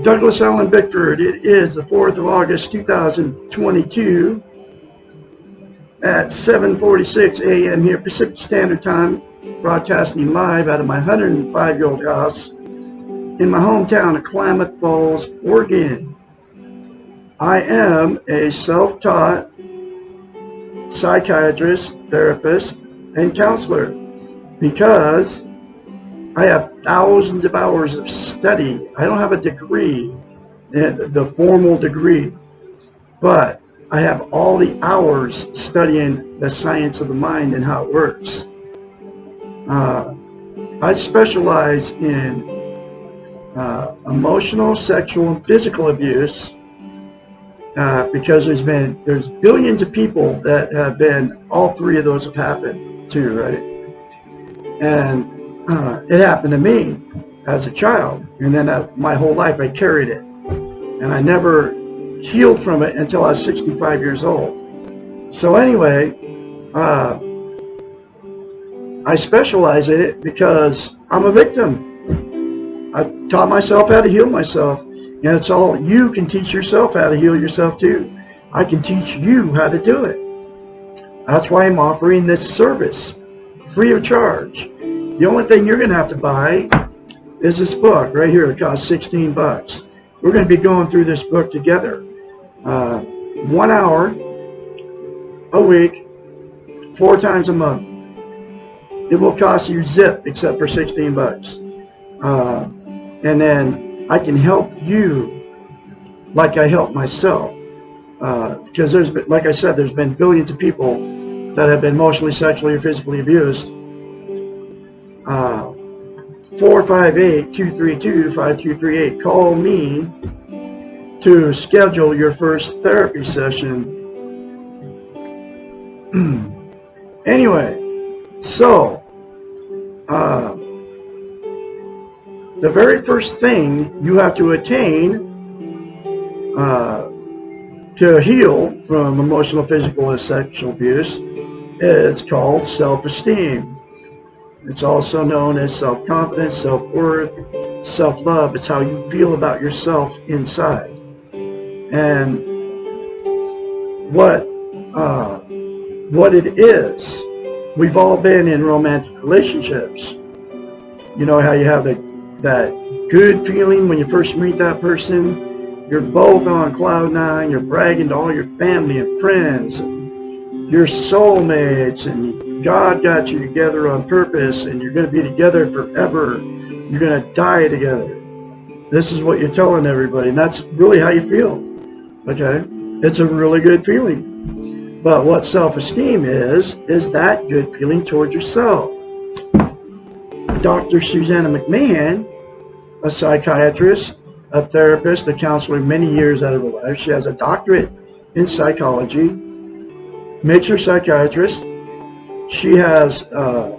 Douglas Allen Bickford. It is the 4th of August 2022 at 7:46 a.m. here Pacific Standard Time, broadcasting live out of my 105-year-old house in my hometown of Klamath Falls, Oregon. I am a self-taught psychiatrist, therapist, and counselor because I have thousands of hours of study. I don't have a degree, the formal degree, but I have all the hours studying the science of the mind and how it works. I specialize in emotional, sexual, and physical abuse because there's billions of people that have been, all three of those have happened to, right? And it happened to me as a child, and then my whole life I carried it, and I never healed from it until I was 65 years old. So anyway, I specialize in it because I'm a victim. I taught myself how to heal myself, and it's all you can teach yourself how to heal yourself too. I can teach you how to do it. That's why I'm offering this service free of charge. The only thing you're going to have to buy is this book right here. It costs $16. We're going to be going through this book together. 1 hour a week, 4 times a month. It will cost you zip except for $16. And then I can help you like I help myself. Because there's been, like I said, there's been billions of people that have been emotionally, sexually, or physically abused. 458-232-5238. Call me to schedule your first therapy session. Anyway, so the very first thing you have to attain to heal from emotional, physical, and sexual abuse is called self-esteem. It's also known as self-confidence, self-worth, self-love. It's how you feel about yourself inside. And what it is, we've all been in romantic relationships. You know how you have that good feeling when you first meet that person. You're both on cloud nine. You're bragging to all your family and friends, and your soulmates, and God got you together on purpose, and you're going to be together forever. You're going to die together. This is what you're telling everybody, and that's really how you feel. Okay? It's a really good feeling. But what self-esteem is that good feeling towards yourself. Dr. Susanna McMahon, a psychiatrist, a therapist, a counselor, many years out of her life. She has a doctorate in psychology, makes her psychiatrist. She has a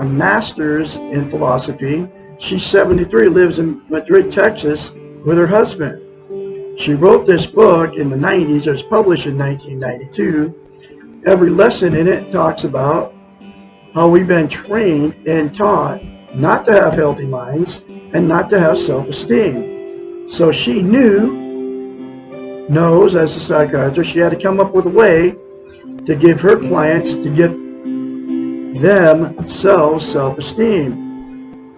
master's in philosophy. She's 73, lives in Madrid, Texas, with her husband. She wrote this book in the 90s. It was published in 1992. Every lesson in it talks about how we've been trained and taught not to have healthy minds and not to have self-esteem. So she knows as a psychiatrist, she had to come up with a way to give her clients, to give themselves self-esteem.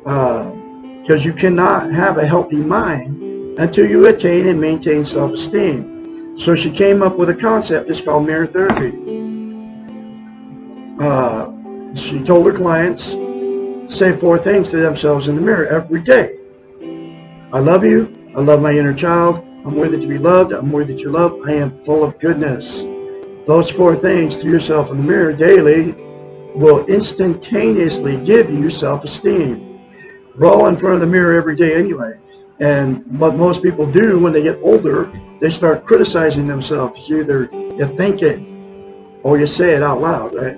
Because you cannot have a healthy mind until you attain and maintain self-esteem. So she came up with a concept. It's called mirror therapy. She told her clients, say 4 things to themselves in the mirror every day. I love you. I love my inner child. I'm worthy to be loved. I'm worthy to love. I am full of goodness. Those 4 things to yourself in the mirror daily will instantaneously give you self-esteem. We're all in front of the mirror every day anyway. And what most people do when they get older, they start criticizing themselves. You think it or you say it out loud, right?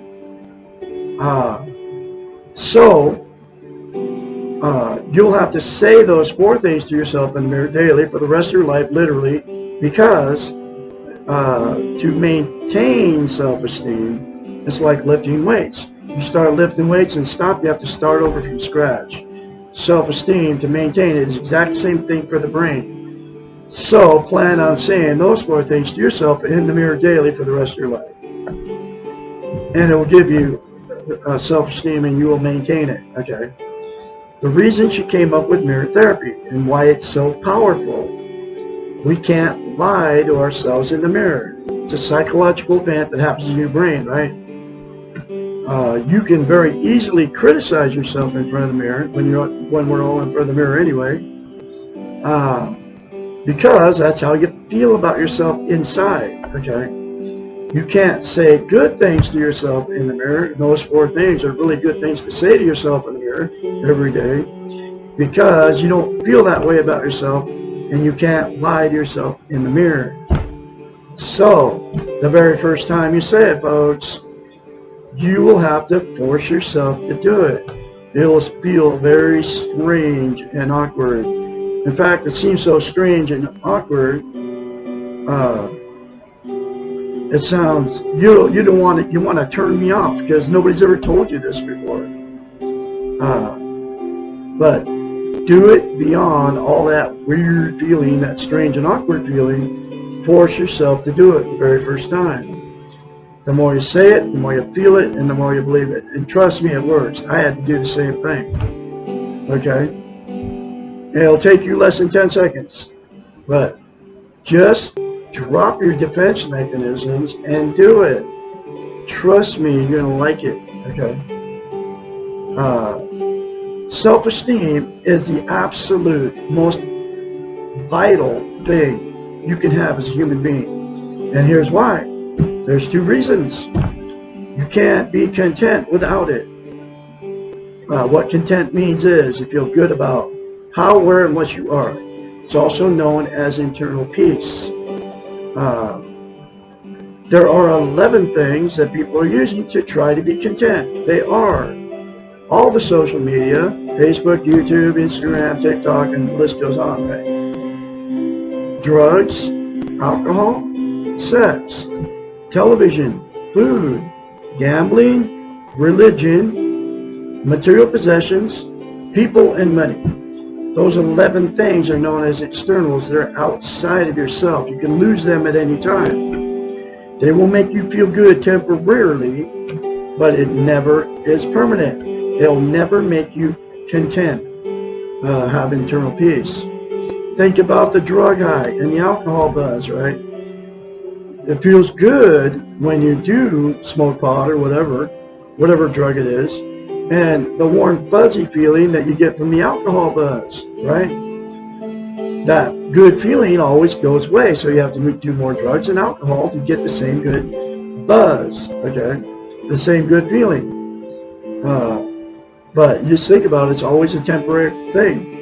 You'll have to say those 4 things to yourself in the mirror daily for the rest of your life, literally, because to maintain self-esteem, it's like lifting weights. You start lifting weights and stop, you have to start over from scratch. Self-esteem, to maintain it, is the exact same thing for the brain. So plan on saying those 4 things to yourself in the mirror daily for the rest of your life. And it will give you self-esteem, and you will maintain it. Okay. The reason she came up with mirror therapy and why it's so powerful. We can't lie to ourselves in the mirror. It's a psychological event that happens in your brain, right? You can very easily criticize yourself in front of the mirror when we're all in front of the mirror anyway, because that's how you feel about yourself inside. Okay, you can't say good things to yourself in the mirror. Those 4 things are really good things to say to yourself in the mirror every day, because you don't feel that way about yourself, and you can't lie to yourself in the mirror. So, the very first time you say it, folks, you will have to force yourself to do it. It will feel very strange and awkward. In fact, it seems so strange and awkward. It sounds, you don't want it, you want to turn me off because nobody's ever told you this before. But do it beyond all that weird feeling, that strange and awkward feeling. Force yourself to do it the very first time. The more you say it, the more you feel it, and the more you believe it. And trust me, it works. I had to do the same thing. Okay? It'll take you less than 10 seconds. But just drop your defense mechanisms and do it. Trust me, you're going to like it. Okay? Self-esteem is the absolute most vital thing you can have as a human being. And here's why. There's 2 reasons. You can't be content without it. What content means is you feel good about how, where, and what you are. It's also known as internal peace. There are 11 things that people are using to try to be content. They are all the social media, Facebook, YouTube, Instagram, TikTok, and the list goes on, right? Drugs, alcohol, sex, television, food, gambling, religion, material possessions, people, and money. Those 11 things are known as externals. They're outside of yourself. You can lose them at any time. They will make you feel good temporarily, but it never is permanent. They'll never make you content, have internal peace. Think about the drug high and the alcohol buzz, right? It feels good when you do smoke pot or whatever drug it is, and the warm fuzzy feeling that you get from the alcohol buzz, right? That good feeling always goes away, so you have to do more drugs and alcohol to get the same good buzz, okay? The same good feeling. But just think about it, it's always a temporary thing.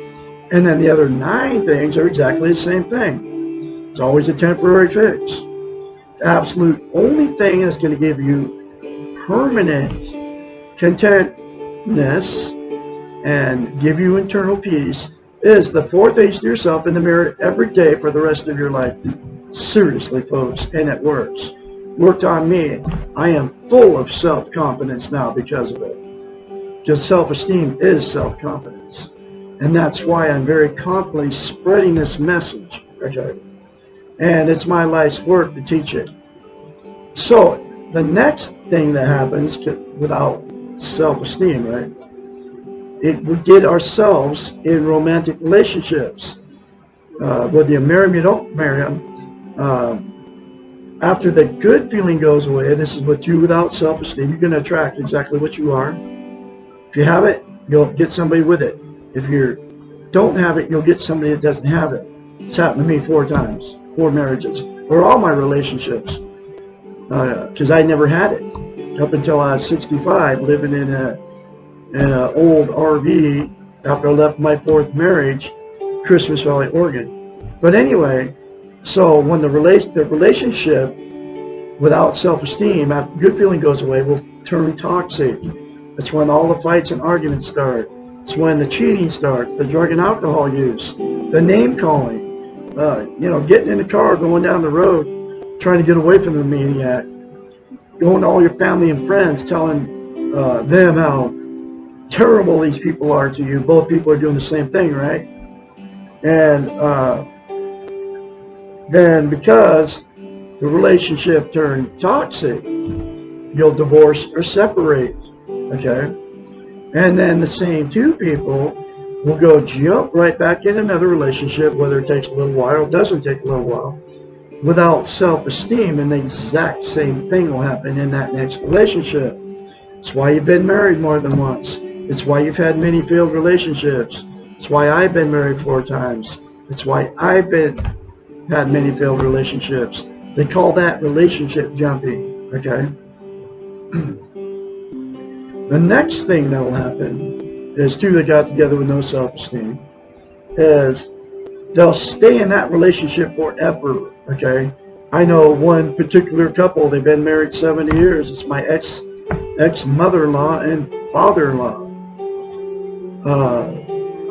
And then the other 9 things are exactly the same thing. It's always a temporary fix. The absolute only thing that's going to give you permanent contentness and give you internal peace is the 4 things to yourself in the mirror every day for the rest of your life. Seriously, folks, and it works. Worked on me. I am full of self-confidence now because of it. Because self-esteem is self-confidence. And that's why I'm very confidently spreading this message. Okay? And it's my life's work to teach it. So, the next thing that happens without self-esteem, right? We get ourselves in romantic relationships. Whether you marry them or you don't marry them, after the good feeling goes away, this is what you, without self-esteem, you're going to attract exactly what you are. If you have it, you'll get somebody with it. If you don't have it, you'll get somebody that doesn't have it. It's happened to me 4 times, 4 marriages, or all my relationships, because I never had it up until I was 65, living in an old RV after I left my 4th marriage, Christmas Valley, Oregon. But anyway, so when the relationship without self-esteem, after the good feeling goes away, will turn toxic. That's when all the fights and arguments start. It's when the cheating starts, the drug and alcohol use, the name calling, getting in the car, going down the road, trying to get away from the maniac, going to all your family and friends, telling them how terrible these people are to you. Both people are doing the same thing, right? And then because the relationship turned toxic, you'll divorce or separate, okay? And then the same two people will go jump right back in another relationship, whether it takes a little while or doesn't take a little while, without self-esteem, and the exact same thing will happen in that next relationship. It's why you've been married more than once. It's why you've had many failed relationships. It's why I've been married 4 times. It's why I've had many failed relationships. They call that relationship jumping, okay? The next thing that will happen is two that got together with no self-esteem is they'll stay in that relationship forever, okay? I know one particular couple, they've been married 70 years. It's my ex-mother-in-law and father-in-law.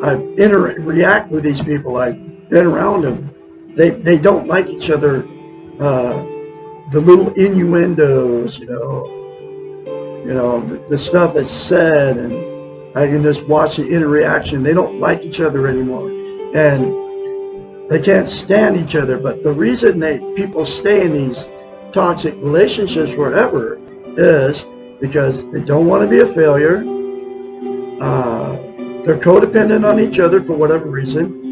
I react with these people. I've been around them. They don't like each other. The little innuendos, the stuff that's said, and I can just watch the interaction. They don't like each other anymore, and they can't stand each other. But the reason people stay in these toxic relationships forever is because they don't want to be a failure. They're codependent on each other for whatever reason.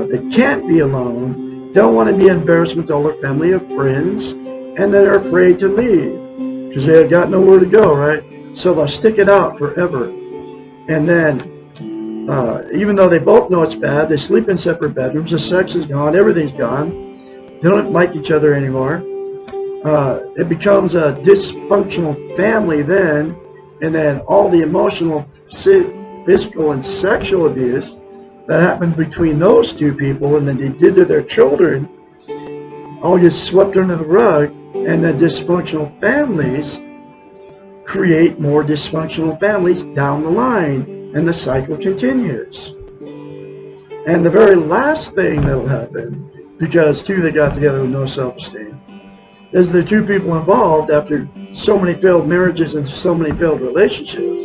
They can't be alone. Don't want to be an embarrassment to all their family or friends, and they're afraid to leave because they've got nowhere to go, right? So they'll stick it out forever. And then, even though they both know it's bad, they sleep in separate bedrooms, the sex is gone, everything's gone. They don't like each other anymore. It becomes a dysfunctional family then, and then all the emotional, physical, and sexual abuse that happened between those two people and then they did to their children all gets swept under the rug, and the dysfunctional families create more dysfunctional families down the line, and the cycle continues. And the very last thing that'll happen, because two that got together with no self-esteem, is the two people involved, after so many failed marriages and so many failed relationships,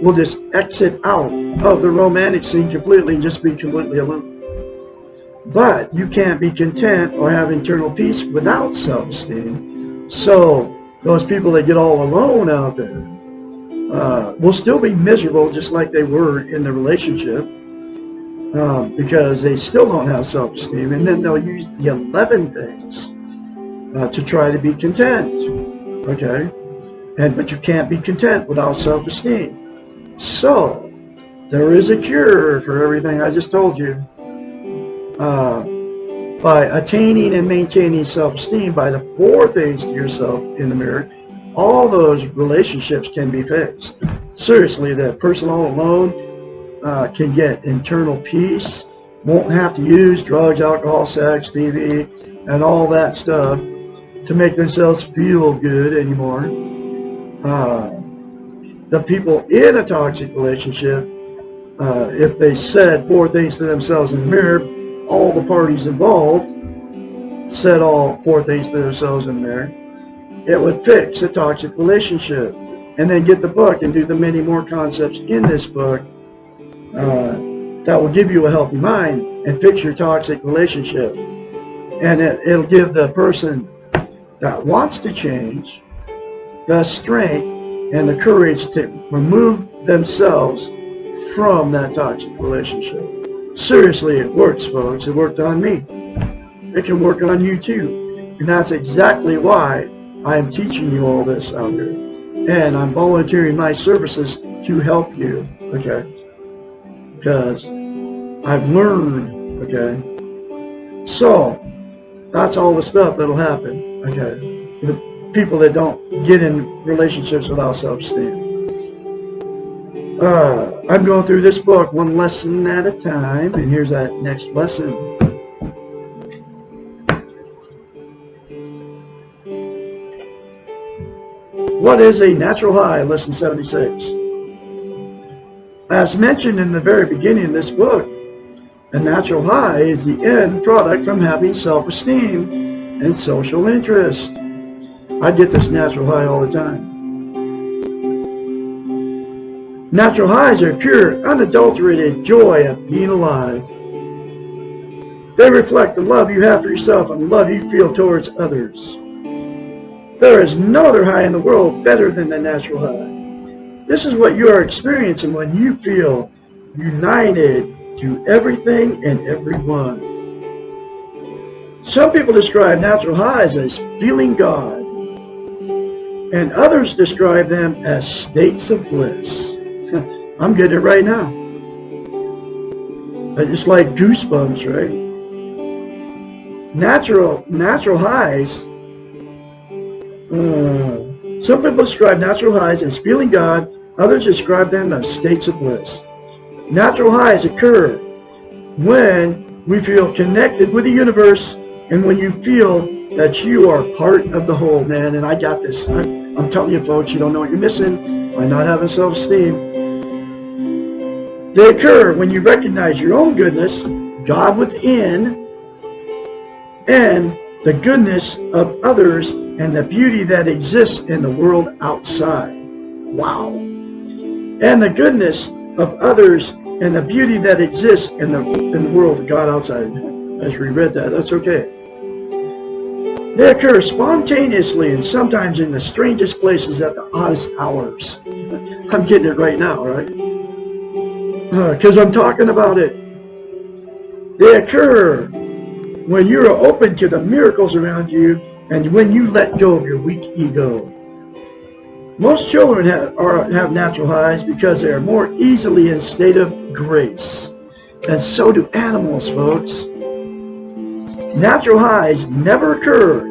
will just exit out of the romantic scene completely and just be completely alone. But you can't be content or have internal peace without self-esteem. So those people that get all alone out there will still be miserable just like they were in the relationship, because they still don't have self-esteem. And then they'll use the 11 things to try to be content, okay? But you can't be content without self-esteem. So there is a cure for everything I just told you. By attaining and maintaining self-esteem, by the 4 things to yourself in the mirror, all those relationships can be fixed. Seriously, that person all alone can get internal peace, won't have to use drugs, alcohol, sex, TV, and all that stuff to make themselves feel good anymore. The people in a toxic relationship, if they said 4 things to themselves in the mirror, all the parties involved said all 4 things to themselves in the mirror, it would fix a toxic relationship. And then get the book and do the many more concepts in this book that will give you a healthy mind and fix your toxic relationship. And it'll give the person that wants to change the strength and the courage to remove themselves from that toxic relationship. Seriously, it works, folks. It worked on me. It can work on you too. And that's exactly why I am teaching you all this out here. And I'm volunteering my services to help you, okay? Because I've learned, okay? So, that's all the stuff that'll happen, okay? The people that don't get in relationships without self-esteem. I'm going through this book one lesson at a time, and here's that next lesson. What is a natural high? Lesson 76. As mentioned in the very beginning of this book, a natural high is the end product from having self-esteem and social interest. I get this natural high all the time. Natural highs are pure, unadulterated joy of being alive. They reflect the love you have for yourself and the love you feel towards others. There is no other high in the world better than the natural high. This is what you are experiencing when you feel united to everything and everyone. Some people describe natural highs as feeling God, and others describe them as states of bliss. I'm getting it right now. It's like goosebumps, right? Natural highs. Some people describe natural highs as feeling God. Others describe them as states of bliss. Natural highs occur when we feel connected with the universe and when you feel that you are part of the whole, man. And I got this. I'm telling you, folks, you don't know what you're missing by not having self-esteem. They occur when you recognize your own goodness, God within, and the goodness of others and the beauty that exists in the world outside. Wow. And the goodness of others and the beauty that exists in the world of God outside. I just reread that. That's okay. They occur spontaneously and sometimes in the strangest places at the oddest hours. I'm getting it right now, right? Because I'm talking about it. They occur when you are open to the miracles around you and when you let go of your weak ego. Most children have natural highs because they are more easily in a state of grace. And so do animals, folks. Natural highs never occur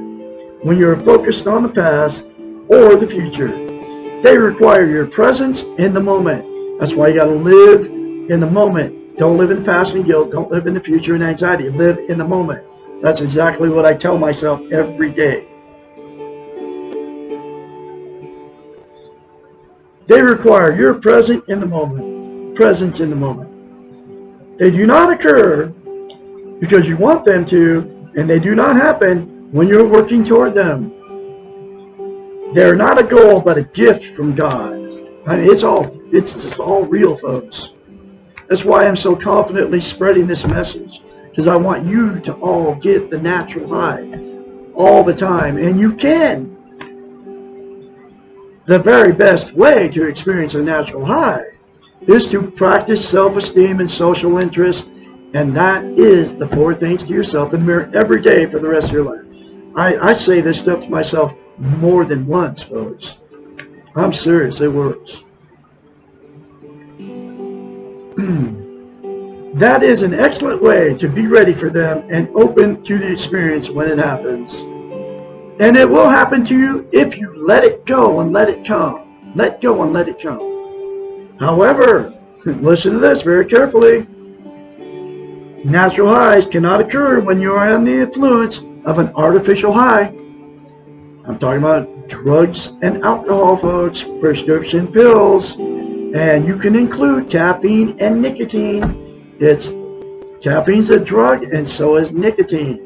when you're focused on the past or the future. They require your presence in the moment. That's why you got to live in the moment. Don't live in the past and guilt. Don't live in the future and anxiety. Live in the moment. That's exactly what I tell myself every day. They require your presence in the moment. Presence in the moment. They do not occur because you want them to, and they do not happen when you're working toward them. They're not a goal, but a gift from God. I mean, it's just all real, folks. That's why I'm so confidently spreading this message, because I want you to all get the natural high all the time, and you can. The very best way to experience a natural high is to practice self-esteem and social interest, and that is the 4 things to yourself in the mirror every day for the rest of your life. I say this stuff to myself more than once, folks. I'm serious, it works. That is an excellent way to be ready for them and open to the experience when it happens. And it will happen to you if you let it go and let it come. Let go and let it come. However, listen to this very carefully. Natural highs cannot occur when you are under the influence of an artificial high. I'm talking about drugs and alcohol, folks, prescription pills, and you can include caffeine and nicotine. Caffeine's a drug, and so is nicotine.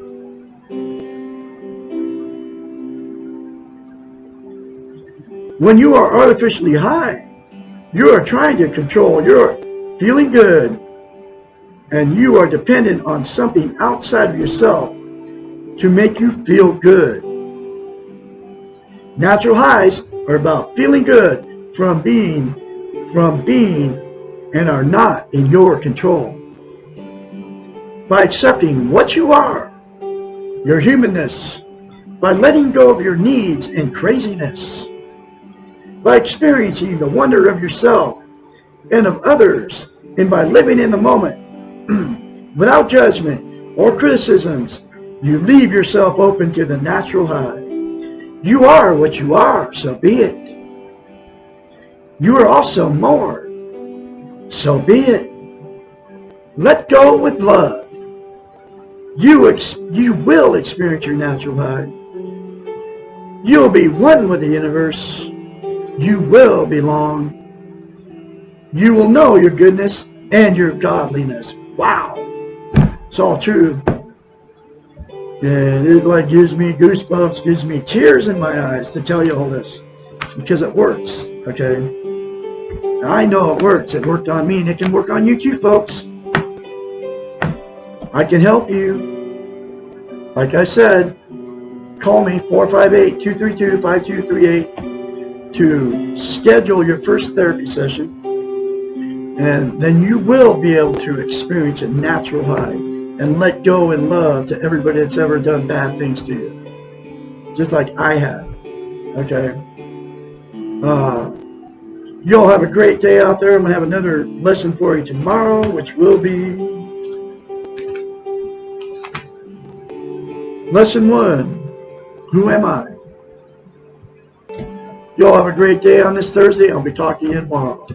When you are artificially high, you are trying to control your feeling good, and you are dependent on something outside of yourself to make you feel good. Natural highs are about feeling good from being, and are not in your control. By accepting what you are, your humanness, by letting go of your needs and craziness, by experiencing the wonder of yourself and of others, and by living in the moment without judgment or criticisms, you leave yourself open to the natural high. You are what you are, so be it. You are also more, so be it. Let go with love. You will experience your natural high. You will be one with the universe. You will belong. You will know your goodness and your godliness. Wow. It's all true. And it like gives me goosebumps, gives me tears in my eyes to tell you all this. Because it works, okay? I know it works. It worked on me, and it can work on you too, folks. I can help you. Like I said, call me 458-232-5238 to schedule your first therapy session, and then you will be able to experience a natural high and let go in love to everybody that's ever done bad things to you, just like I have. Okay. You all have a great day out there. I'm going to have another lesson for you tomorrow, which will be Lesson 1. Who am I? You all have a great day on this Thursday. I'll be talking to you tomorrow.